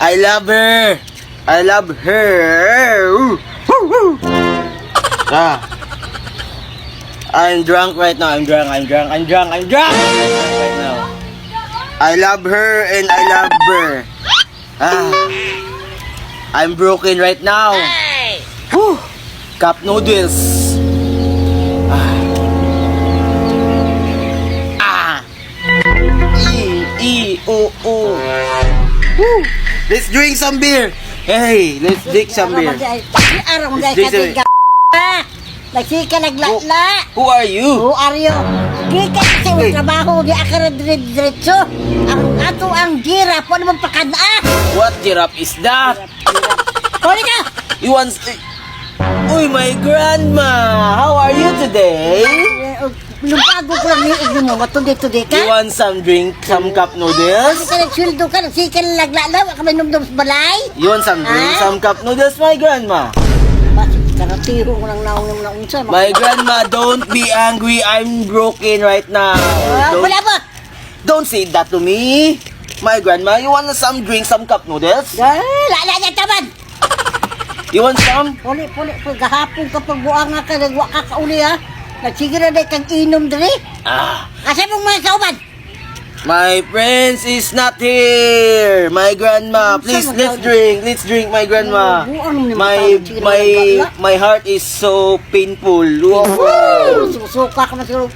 I love her. I love her. Ah. I'm drunk right now. I'm drunk right now. I love her and I love her. Ah. I'm broken right now. Whew. Cup noodles. Oh. Woo. Let's drink some beer. Hey, let's drink some beer. Nagsika naglatla. Who are you? Who are you? Di ka kasi trabaho di akara diretso. Ang ato ang giraffe po naman pakana. What giraffe is that? Huli ka! You want... Uy, my grandma! How are you today? Lumpago ko lang niig mo. Matundi-tundi ka? You want some drink, some cup noodles? Kasi ka nagsweldo ka. Nagsika naglatla. Ka may numdum sa balay. You want some drink, some cup noodles, my grandma? Karatiro ko lang naunang naunsa. My grandma, don't be angry. I'm broken right now. Malabot! Don't say that to me. My grandma, you want some drink, some cup noodles? Lala niya tamad! You want some? Puli. Gahapon kapag buanga ka, nagwa ka kauli ha. Nagsigira na kang inom dali. Kasi mong mga kauban. My friends is not here. My grandma, please let's drink, my grandma. My heart is so painful. Susuka ka masiguro.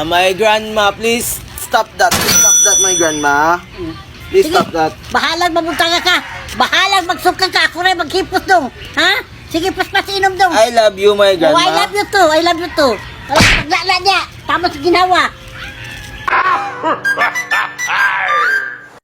My grandma, please stop that, my grandma. Please stop that. Bahalag mabuntanga ka. Bahalag magsuka ka. Ako rin maghipos dong. Ha? Sige, paspas inom dong. I love you, my grandma. I love you too. Paglala niya. Tama sa ginawa.